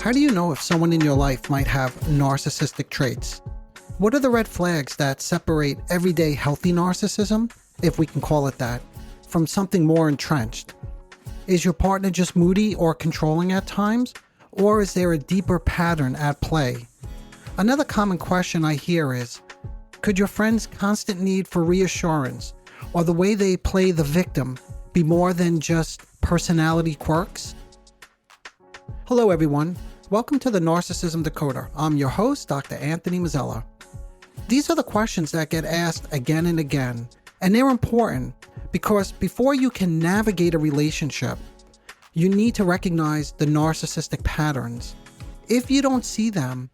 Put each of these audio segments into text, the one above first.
How do you know if someone in your life might have narcissistic traits? What are the red flags that separate everyday healthy narcissism, if we can call it that, from something more entrenched? Is your partner just moody or controlling at times, or is there a deeper pattern at play? Another common question I hear is, could your friend's constant need for reassurance or the way they play the victim be more than just personality quirks? Hello everyone, welcome to the Narcissism Decoder. I'm your host, Dr. Anthony Mazzella. These are the questions that get asked again and again, and they're important because before you can navigate a relationship, you need to recognize the narcissistic patterns. If you don't see them,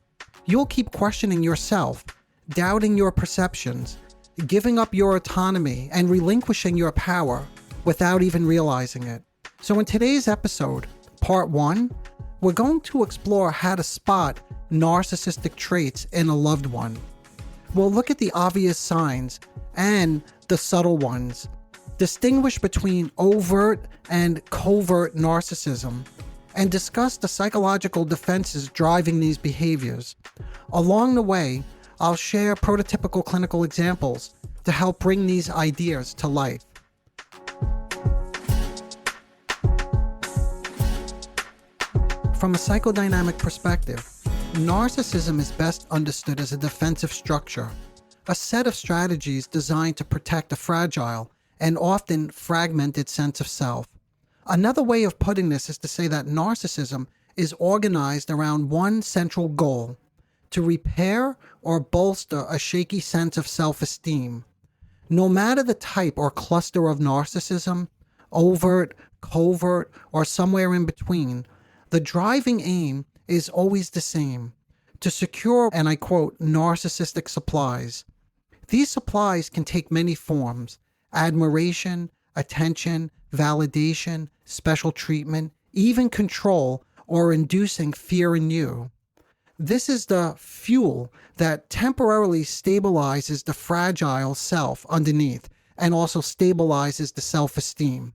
you'll keep questioning yourself, doubting your perceptions, giving up your autonomy, and relinquishing your power without even realizing it. So in today's episode, part 1, we're going to explore how to spot narcissistic traits in a loved one. We'll look at the obvious signs and the subtle ones, distinguish between overt and covert narcissism, and discuss the psychological defenses driving these behaviors. Along the way, I'll share prototypical clinical examples to help bring these ideas to life. From a psychodynamic perspective, narcissism is best understood as a defensive structure, a set of strategies designed to protect a fragile and often fragmented sense of self. Another way of putting this is to say that narcissism is organized around one central goal: to repair or bolster a shaky sense of self-esteem. No matter the type or cluster of narcissism, overt, covert, or somewhere in between, the driving aim is always the same: to secure, and I quote, narcissistic supplies. These supplies can take many forms: admiration, attention, validation, special treatment, even control, or inducing fear in you. This is the fuel that temporarily stabilizes the fragile self underneath and also stabilizes the self-esteem.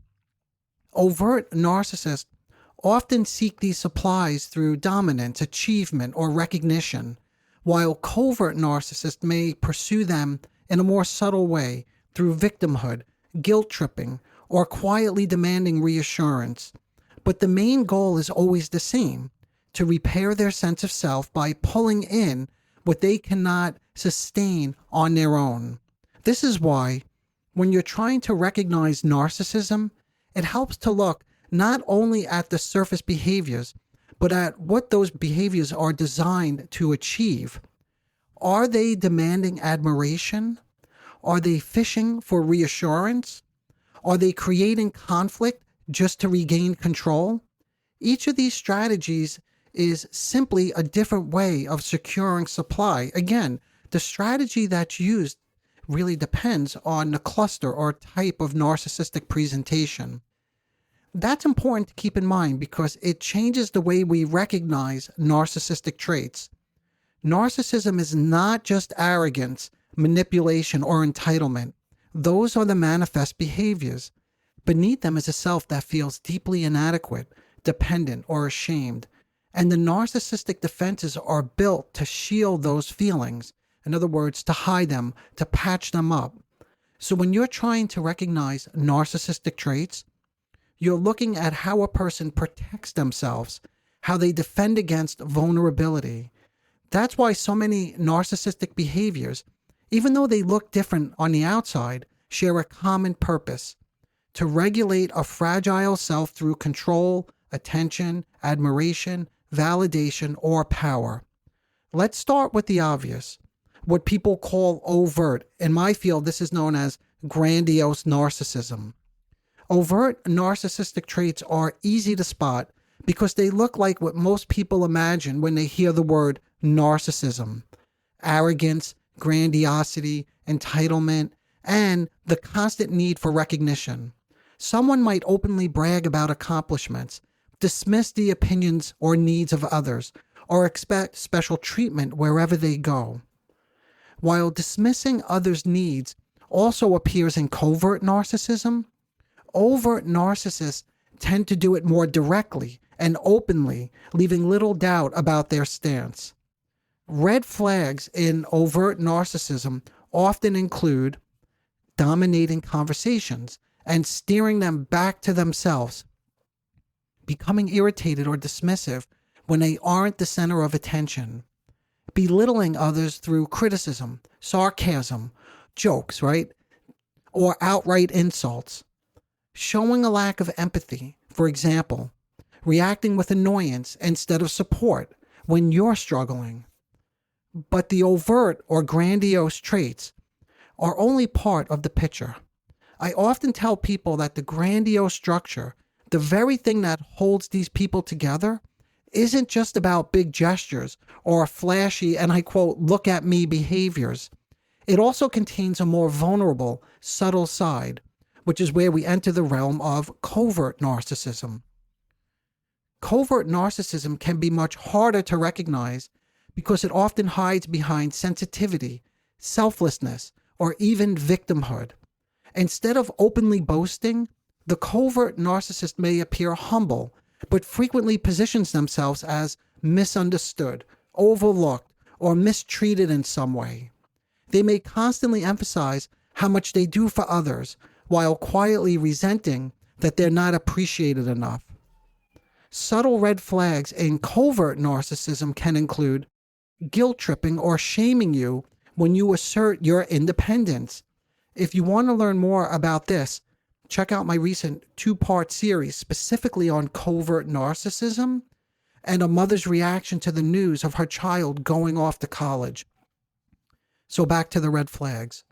Overt narcissists often seek these supplies through dominance, achievement, or recognition, while covert narcissists may pursue them in a more subtle way through victimhood, guilt-tripping, or quietly demanding reassurance. But the main goal is always the same: to repair their sense of self by pulling in what they cannot sustain on their own. This is why, when you're trying to recognize narcissism, it helps to look not only at the surface behaviors, but at what those behaviors are designed to achieve. Are they demanding admiration? Are they fishing for reassurance? Are they creating conflict just to regain control? Each of these strategies is simply a different way of securing supply. Again, the strategy that's used really depends on the cluster or type of narcissistic presentation. That's important to keep in mind because it changes the way we recognize narcissistic traits. Narcissism is not just arrogance, manipulation, or entitlement. Those are the manifest behaviors. Beneath them is a self that feels deeply inadequate, dependent, or ashamed. And the narcissistic defenses are built to shield those feelings. In other words, to hide them, to patch them up. So when you're trying to recognize narcissistic traits, you're looking at how a person protects themselves, how they defend against vulnerability. That's why so many narcissistic behaviors, even though they look different on the outside, share a common purpose: to regulate a fragile self through control, attention, admiration, validation, or power. Let's start with the obvious, what people call overt. In my field, this is known as grandiose narcissism. Overt narcissistic traits are easy to spot because they look like what most people imagine when they hear the word narcissism: arrogance, grandiosity, entitlement, and the constant need for recognition. Someone might openly brag about accomplishments, dismiss the opinions or needs of others, or expect special treatment wherever they go. While dismissing others' needs also appears in covert narcissism, overt narcissists tend to do it more directly and openly, leaving little doubt about their stance. Red flags in overt narcissism often include dominating conversations and steering them back to themselves, becoming irritated or dismissive when they aren't the center of attention, belittling others through criticism, sarcasm, jokes, right? Or outright insults, showing a lack of empathy, for example, reacting with annoyance instead of support when you're struggling. But the overt or grandiose traits are only part of the picture. I often tell people that the grandiose structure, the very thing that holds these people together, isn't just about big gestures or flashy, and I quote, look at me behaviors. It also contains a more vulnerable, subtle side, which is where we enter the realm of covert narcissism. Covert narcissism can be much harder to recognize because it often hides behind sensitivity, selflessness, or even victimhood. Instead of openly boasting, the covert narcissist may appear humble, but frequently positions themselves as misunderstood, overlooked, or mistreated in some way. They may constantly emphasize how much they do for others, while quietly resenting that they're not appreciated enough. Subtle red flags in covert narcissism can include guilt-tripping or shaming you when you assert your independence. If you want to learn more about this, check out my recent 2-part series specifically on covert narcissism and a mother's reaction to the news of her child going off to college. So back to the red flags.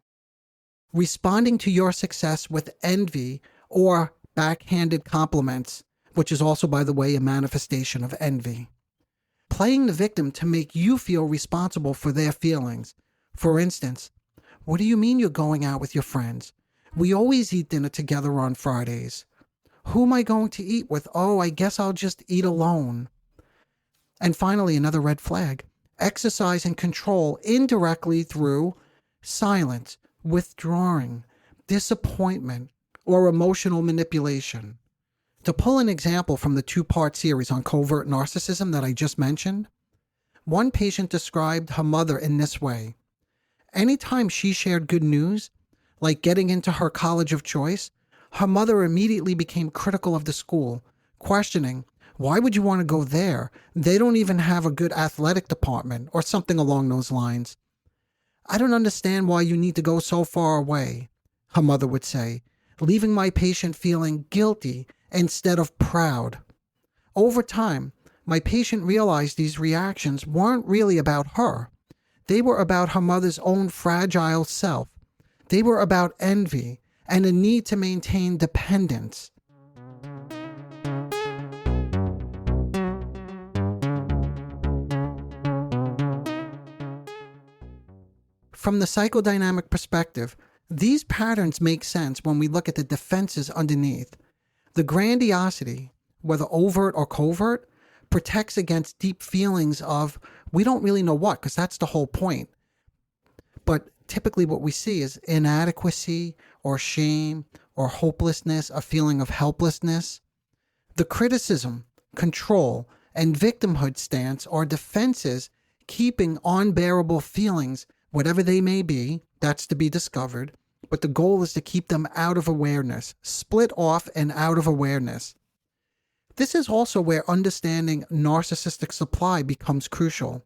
Responding to your success with envy or backhanded compliments, which is also, by the way, a manifestation of envy. Playing the victim to make you feel responsible for their feelings. For instance, what do you mean you're going out with your friends? We always eat dinner together on Fridays. Who am I going to eat with? Oh, I guess I'll just eat alone. And finally, another red flag. Exercising control indirectly through silence, withdrawing, disappointment, or emotional manipulation. To pull an example from the 2-part series on covert narcissism that I just mentioned, one patient described her mother in this way. Anytime she shared good news, like getting into her college of choice, her mother immediately became critical of the school, questioning, why would you want to go there? They don't even have a good athletic department, or something along those lines. I don't understand why you need to go so far away, her mother would say, leaving my patient feeling guilty instead of proud. Over time, my patient realized these reactions weren't really about her. They were about her mother's own fragile self. They were about envy and a need to maintain dependence. From the psychodynamic perspective, these patterns make sense when we look at the defenses underneath. The grandiosity, whether overt or covert, protects against deep feelings of, we don't really know what, because that's the whole point. But typically what we see is inadequacy or shame or hopelessness, a feeling of helplessness. The criticism, control, and victimhood stance are defenses keeping unbearable feelings, whatever they may be, that's to be discovered, but the goal is to keep them out of awareness, split off and out of awareness. This is also where understanding narcissistic supply becomes crucial.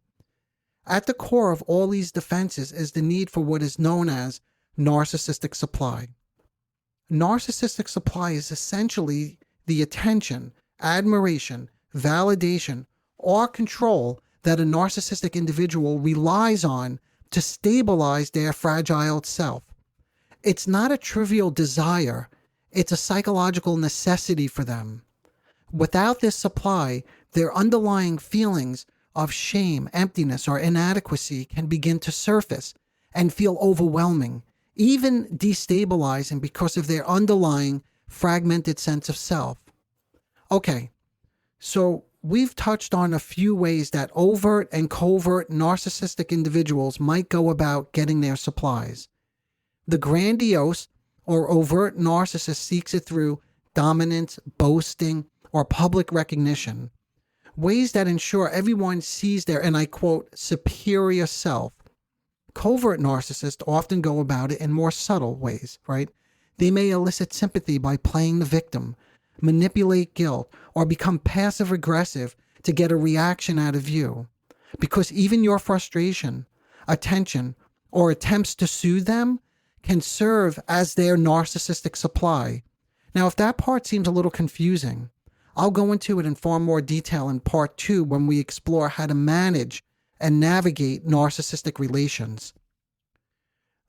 At the core of all these defenses is the need for what is known as narcissistic supply. Narcissistic supply is essentially the attention, admiration, validation, or control that a narcissistic individual relies on to stabilize their fragile self. It's not a trivial desire, it's a psychological necessity for them. Without this supply, their underlying feelings of shame, emptiness, or inadequacy can begin to surface and feel overwhelming, even destabilizing because of their underlying fragmented sense of self. Okay, so we've touched on a few ways that overt and covert narcissistic individuals might go about getting their supplies. The grandiose or overt narcissist seeks it through dominance, boasting, or public recognition. Ways that ensure everyone sees their, and I quote, superior self. Covert narcissists often go about it in more subtle ways, right? They may elicit sympathy by playing the victim, manipulate guilt, or become passive-aggressive to get a reaction out of you. Because even your frustration, attention, or attempts to soothe them can serve as their narcissistic supply. Now, if that part seems a little confusing, I'll go into it in far more detail in part 2 when we explore how to manage and navigate narcissistic relations.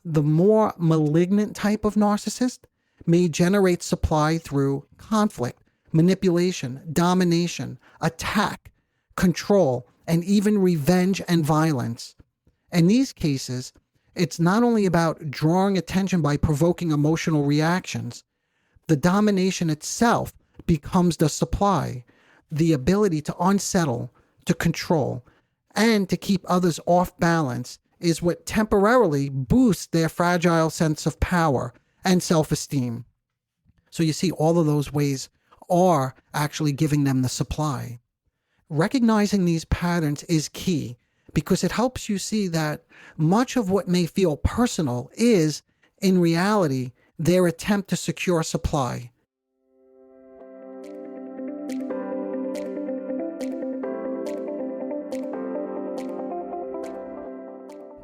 The more malignant type of narcissist may generate supply through conflict, manipulation, domination, attack, control, and even revenge and violence. In these cases, it's not only about drawing attention by provoking emotional reactions. The domination itself becomes the supply, the ability to unsettle, to control, and to keep others off balance is what temporarily boosts their fragile sense of power and self-esteem. So you see, all of those ways are actually giving them the supply. Recognizing these patterns is key because it helps you see that much of what may feel personal is, in reality, their attempt to secure supply.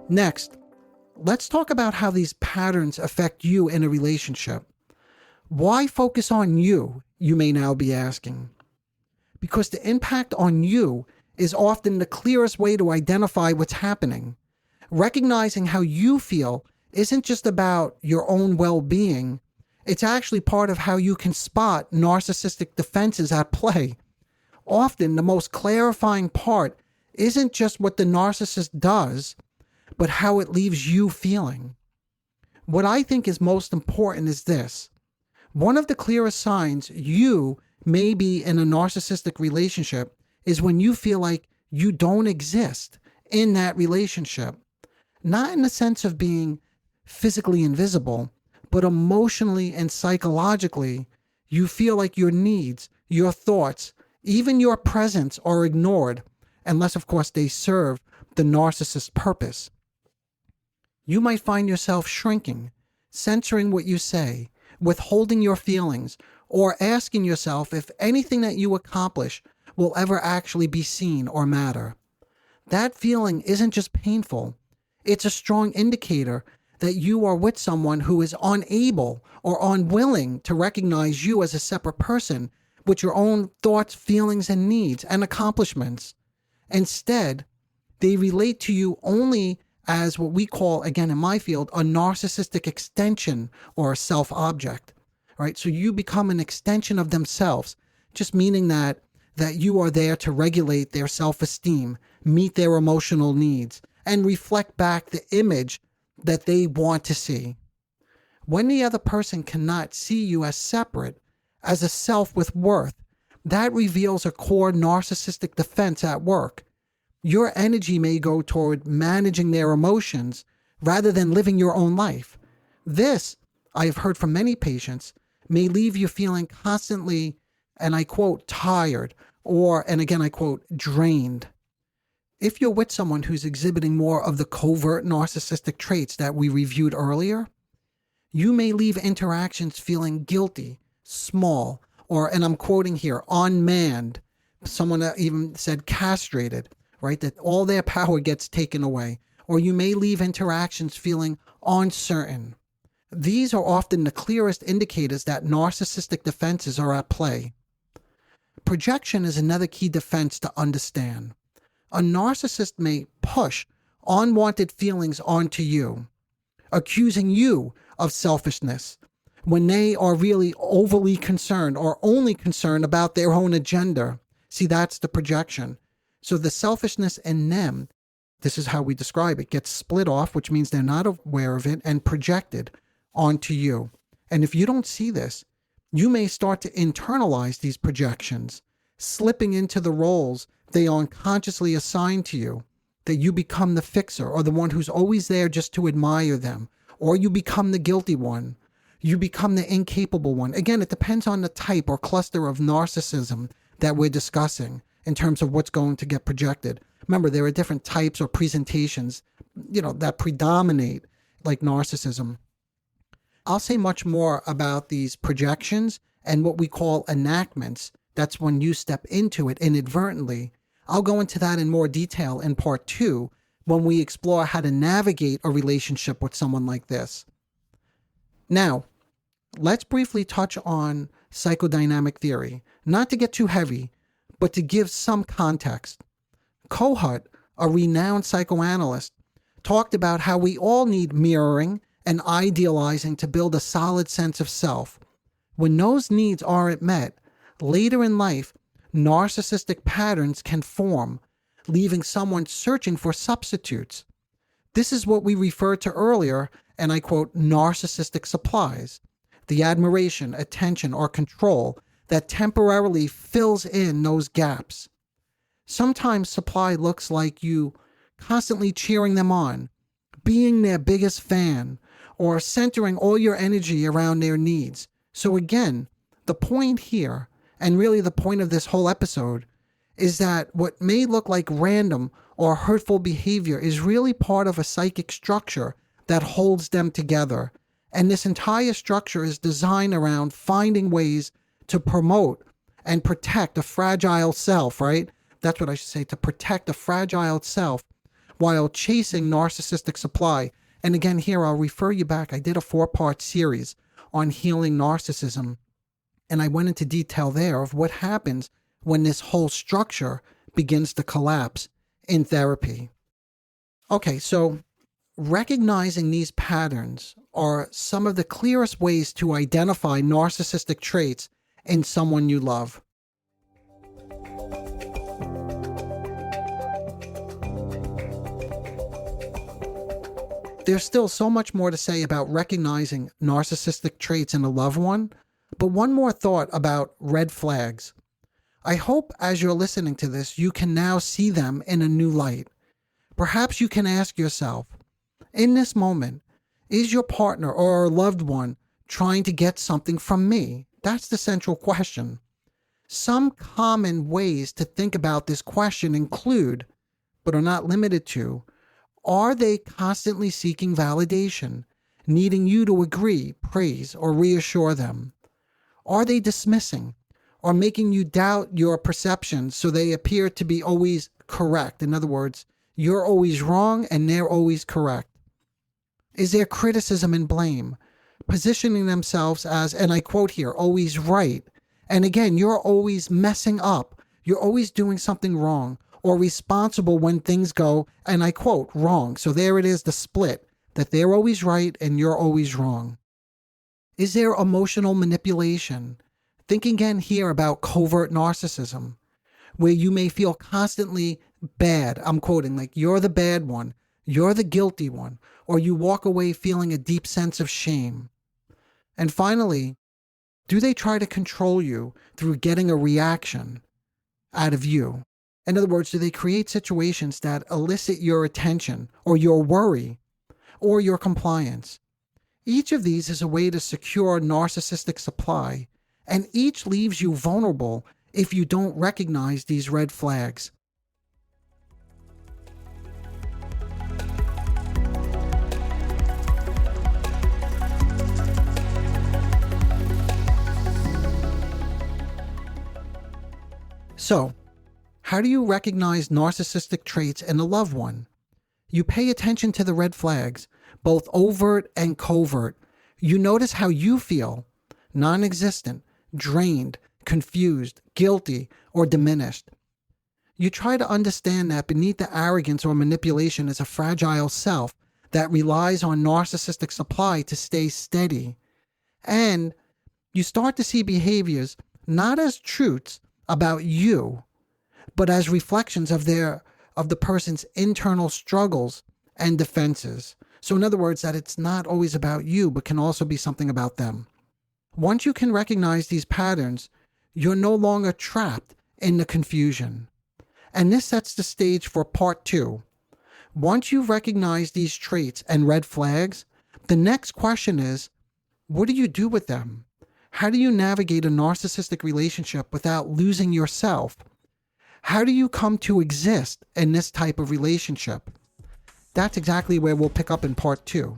Next, let's talk about how these patterns affect you in a relationship. Why focus on you, you may now be asking? Because the impact on you is often the clearest way to identify what's happening. Recognizing how you feel isn't just about your own well-being, it's actually part of how you can spot narcissistic defenses at play. Often, the most clarifying part isn't just what the narcissist does, but how it leaves you feeling. What I think is most important is this. One of the clearest signs you may be in a narcissistic relationship is when you feel like you don't exist in that relationship. Not in the sense of being physically invisible, but emotionally and psychologically, you feel like your needs, your thoughts, even your presence are ignored, unless of course they serve the narcissist's purpose. You might find yourself shrinking, censoring what you say, withholding your feelings, or asking yourself if anything that you accomplish will ever actually be seen or matter. That feeling isn't just painful, it's a strong indicator that you are with someone who is unable or unwilling to recognize you as a separate person with your own thoughts, feelings, and needs and accomplishments. Instead, they relate to you only as what we call, again in my field, a narcissistic extension or a self-object, right? So you become an extension of themselves, just meaning that you are there to regulate their self-esteem, meet their emotional needs, and reflect back the image that they want to see. When the other person cannot see you as separate, as a self with worth, that reveals a core narcissistic defense at work. Your energy may go toward managing their emotions rather than living your own life. This, I have heard from many patients, may leave you feeling constantly, and I quote, tired, or, and again I quote, drained. If you're with someone who's exhibiting more of the covert narcissistic traits that we reviewed earlier, you may leave interactions feeling guilty, small, or, and I'm quoting here, unmanned. Someone even said castrated, right? That all their power gets taken away. Or you may leave interactions feeling uncertain. These are often the clearest indicators that narcissistic defenses are at play. Projection is another key defense to understand. A narcissist may push unwanted feelings onto you, accusing you of selfishness when they are really overly concerned or only concerned about their own agenda. See, that's the projection. So the selfishness in them, this is how we describe it, gets split off, which means they're not aware of it, and projected onto you. And if you don't see this, you may start to internalize these projections, slipping into the roles they unconsciously assign to you, that you become the fixer or the one who's always there just to admire them, or you become the guilty one. You become the incapable one. Again, it depends on the type or cluster of narcissism that we're discussing in terms of what's going to get projected. Remember, there are different types or presentations, that predominate like narcissism. I'll say much more about these projections and what we call enactments. That's when you step into it inadvertently. I'll go into that in more detail in part 2 when we explore how to navigate a relationship with someone like this. Now, let's briefly touch on psychodynamic theory, not to get too heavy, but to give some context. Covert, a renowned psychoanalyst, talked about how we all need mirroring and idealizing to build a solid sense of self. When those needs aren't met, later in life, narcissistic patterns can form, leaving someone searching for substitutes. This is what we referred to earlier, and I quote, narcissistic supplies, the admiration, attention, or control that temporarily fills in those gaps. Sometimes supply looks like you constantly cheering them on, being their biggest fan, or centering all your energy around their needs. So again, the point here, and really the point of this whole episode, is that what may look like random or hurtful behavior is really part of a psychic structure that holds them together. And this entire structure is designed around finding ways to promote and protect a fragile self, right? That's what I should say, to protect a fragile self while chasing narcissistic supply. And again, here I'll refer you back. I did a 4-part series on healing narcissism, and I went into detail there of what happens when this whole structure begins to collapse in therapy. Okay, so recognizing these patterns are some of the clearest ways to identify narcissistic traits in someone you love. There's still so much more to say about recognizing narcissistic traits in a loved one, but one more thought about red flags. I hope as you're listening to this, you can now see them in a new light. Perhaps you can ask yourself, in this moment, is your partner or a loved one trying to get something from me? That's the central question. Some common ways to think about this question include, but are not limited to, are they constantly seeking validation, needing you to agree, praise, or reassure them? Are they dismissing or making you doubt your perceptions so they appear to be always correct? In other words, you're always wrong and they're always correct. Is there criticism and blame, positioning themselves as, and I quote here, always right? And again, you're always messing up. You're always doing something wrong or responsible when things go, and I quote, wrong. So there it is, the split, that they're always right and you're always wrong. Is there emotional manipulation? Think again here about covert narcissism, where you may feel constantly bad. I'm quoting, like you're the bad one, you're the guilty one, or you walk away feeling a deep sense of shame. And finally, do they try to control you through getting a reaction out of you? In other words, do they create situations that elicit your attention or your worry or your compliance? Each of these is a way to secure narcissistic supply, and each leaves you vulnerable if you don't recognize these red flags. So, how do you recognize narcissistic traits in a loved one? You pay attention to the red flags, both overt and covert. You notice how you feel, non-existent, drained, confused, guilty, or diminished. You try to understand that beneath the arrogance or manipulation is a fragile self that relies on narcissistic supply to stay steady. And you start to see behaviors not as truths about you, but as reflections of the person's internal struggles and defenses. So in other words, that it's not always about you, but can also be something about them. Once you can recognize these patterns, you're no longer trapped in the confusion. And this sets the stage for part 2. Once you've recognized these traits and red flags, the next question is, What do you do with them? How do you navigate a narcissistic relationship without losing yourself? How do you come to exist in this type of relationship? That's exactly where we'll pick up in part 2.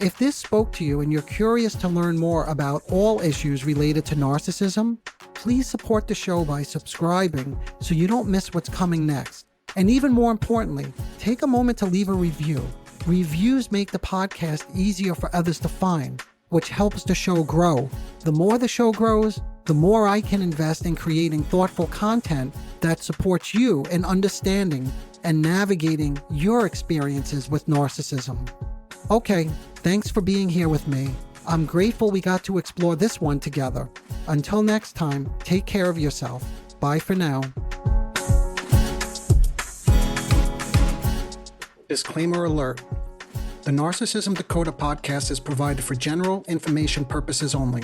If this spoke to you and you're curious to learn more about all issues related to narcissism, please support the show by subscribing so you don't miss what's coming next. And even more importantly, take a moment to leave a review. Reviews make the podcast easier for others to find, which helps the show grow. The more the show grows, the more I can invest in creating thoughtful content that supports you in understanding and navigating your experiences with narcissism. Okay, thanks for being here with me. I'm grateful we got to explore this one together. Until next time, take care of yourself. Bye for now. Disclaimer alert. The Narcissism Decoder podcast is provided for general information purposes only.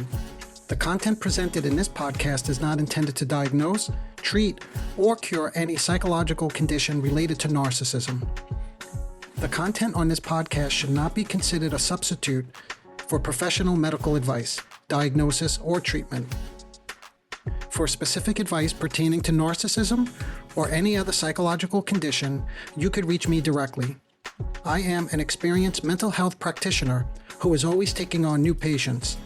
The content presented in this podcast is not intended to diagnose, treat, or cure any psychological condition related to narcissism. The content on this podcast should not be considered a substitute for professional medical advice, diagnosis, or treatment. For specific advice pertaining to narcissism or any other psychological condition, you could reach me directly. I am an experienced mental health practitioner who is always taking on new patients.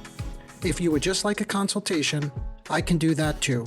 If you would just like a consultation, I can do that too.